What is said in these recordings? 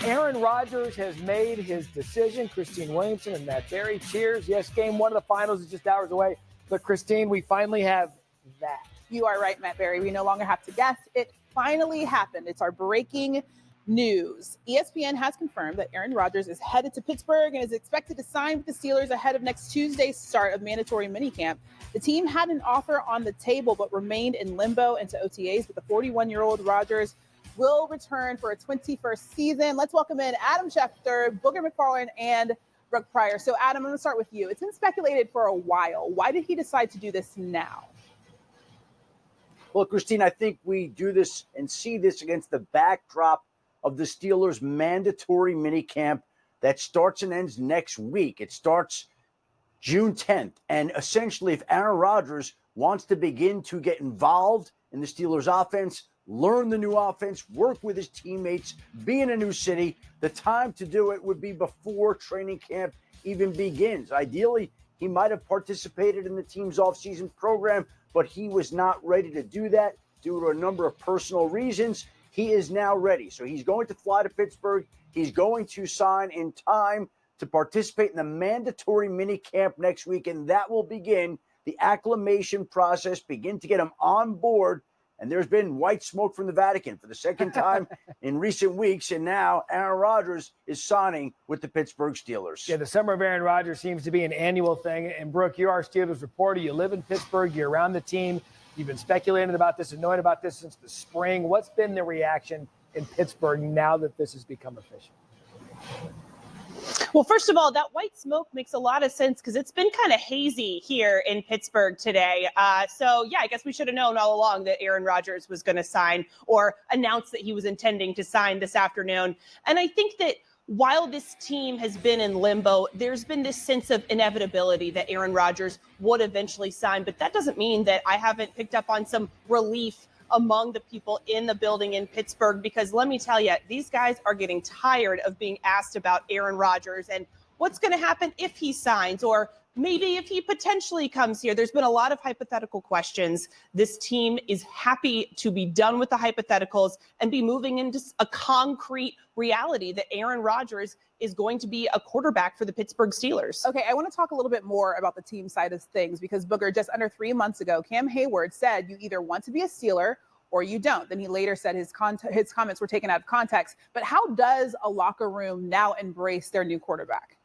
Aaron Rodgers has made his decision. Christine Williamson and Matt Berry, cheers. Yes, game one of the finals is just hours away. But, Christine, we finally have that. You are right, Matt Berry. We no longer have to guess. It finally happened. It's our breaking news. ESPN has confirmed that Aaron Rodgers is headed to Pittsburgh and is expected to sign with the Steelers ahead of next Tuesday's start of mandatory minicamp. The team had an offer on the table but remained in limbo into OTAs, but the 41-year-old Rodgers will return for a 21st season. Let's welcome in Adam Schefter, Booger McFarland, and Brooke Pryor. So, Adam, I'm going to start with you. It's been speculated for a while. Why did he decide to do this now? Well, Christine, I think we do this and see this against the backdrop of the Steelers' mandatory minicamp that starts and ends next week. It starts June 10th. And essentially, if Aaron Rodgers wants to begin to get involved in the Steelers' offense, learn the new offense, work with his teammates, be in a new city, the time to do it would be before training camp even begins. Ideally, he might have participated in the team's offseason program, but he was not ready to do that due to a number of personal reasons. He is now ready. So he's going to fly to Pittsburgh. He's going to sign in time to participate in the mandatory mini camp next week, and that will begin the acclimation process, begin to get him on board. And there's been white smoke from the Vatican for the second time in recent weeks. And now Aaron Rodgers is signing with the Pittsburgh Steelers. Yeah, the summer of Aaron Rodgers seems to be an annual thing. And, Brooke, you're our Steelers reporter. You live in Pittsburgh. You're around the team. You've been speculating about this and knowing about this since the spring. What's been the reaction in Pittsburgh now that this has become official? Well, first of all, that white smoke makes a lot of sense because it's been kind of hazy here in Pittsburgh today. So, yeah, I guess we should have known all along that Aaron Rodgers was going to sign or announce that he was intending to sign this afternoon. And I think that while this team has been in limbo, there's been this sense of inevitability that Aaron Rodgers would eventually sign. But that doesn't mean that I haven't picked up on some relief among the people in the building in Pittsburgh, because let me tell you, these guys are getting tired of being asked about Aaron Rodgers and what's going to happen if he signs, or maybe if he potentially comes here. There's been a lot of hypothetical questions. This team is happy to be done with the hypotheticals and be moving into a concrete reality that Aaron Rodgers is going to be a quarterback for the Pittsburgh Steelers. Okay, I want to talk a little bit more about the team side of things, because Booger, just under 3 months ago, Cam Hayward said you either want to be a Steeler or you don't. Then he later said his comments were taken out of context. But how does a locker room now embrace their new quarterback?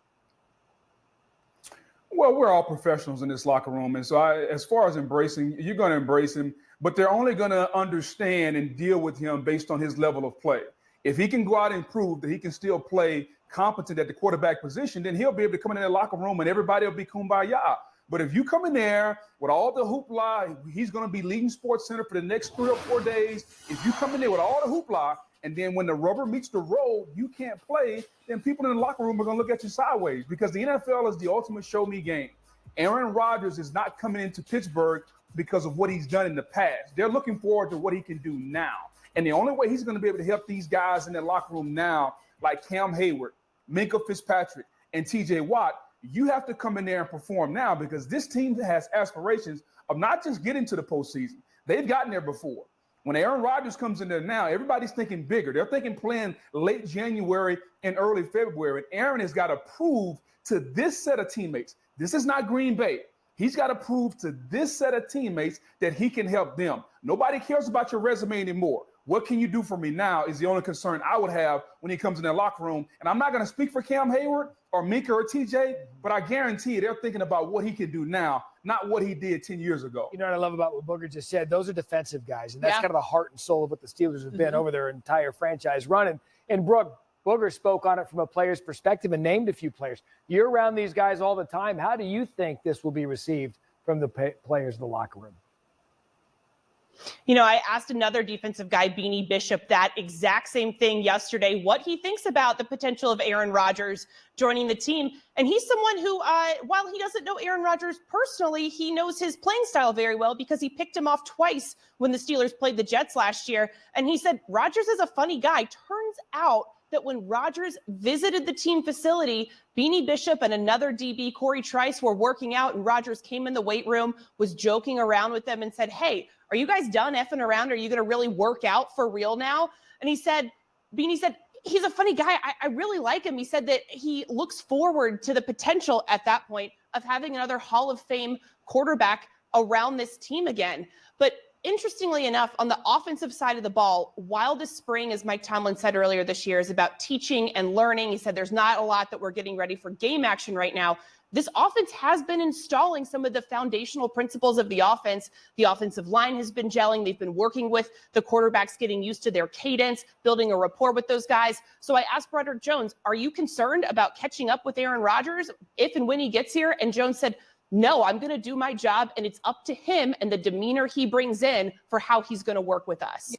Well, we're all professionals in this locker room. And so as far as embracing, you're going to embrace him, but they're only going to understand and deal with him based on his level of play. If he can go out and prove that he can still play competent at the quarterback position, then he'll be able to come in that locker room and everybody will be kumbaya. But if you come in there with all the hoopla, he's going to be leading Sports Center for the next 3 or 4 days. If you come in there with all the hoopla, and then when the rubber meets the road, you can't play, then people in the locker room are going to look at you sideways, because the NFL is the ultimate show me game. Aaron Rodgers is not coming into Pittsburgh because of what he's done in the past. They're looking forward to what he can do now. And the only way he's going to be able to help these guys in their locker room now, like Cam Hayward, Minkah Fitzpatrick, and TJ Watt, you have to come in there and perform now, because this team has aspirations of not just getting to the postseason. They've gotten there before. When Aaron Rodgers comes in there now, everybody's thinking bigger. They're thinking playing late January and early February. And Aaron has got to prove to this set of teammates, this is not Green Bay. He's got to prove to this set of teammates that he can help them. Nobody cares about your resume anymore. What can you do for me now is the only concern I would have when he comes in their locker room. And I'm not going to speak for Cam Hayward or Minkah or TJ, but I guarantee you they're thinking about what he can do now, not what he did 10 years ago. You know what I love about what Booger just said? Those are defensive guys, and that's kind of the heart and soul of what the Steelers have been over their entire franchise run. And Brooke, Booger spoke on it from a player's perspective and named a few players. You're around these guys all the time. How do you think this will be received from the players in the locker room? You know, I asked another defensive guy, Beanie Bishop, that exact same thing yesterday, what he thinks about the potential of Aaron Rodgers joining the team. And he's someone who, while he doesn't know Aaron Rodgers personally, he knows his playing style very well because he picked him off twice when the Steelers played the Jets last year. And he said, Rodgers is a funny guy. Turns out that when Rodgers visited the team facility, Beanie Bishop and another DB, Corey Trice, were working out, and Rodgers came in the weight room, was joking around with them and said, hey, are you guys done effing around? Are you going to really work out for real now? And Beanie said, he's a funny guy. I really like him. He said that he looks forward to the potential at that point of having another Hall of Fame quarterback around this team again. But interestingly enough, on the offensive side of the ball, while this spring, as Mike Tomlin said earlier this year, is about teaching and learning, he said there's not a lot that we're getting ready for game action right now. This offense has been installing some of the foundational principles of the offense. The offensive line has been gelling. They've been working with the quarterbacks, getting used to their cadence, building a rapport with those guys. So I asked Broderick Jones, are you concerned about catching up with Aaron Rodgers if and when he gets here? And Jones said, no, I'm going to do my job, and it's up to him and the demeanor he brings in for how he's going to work with us.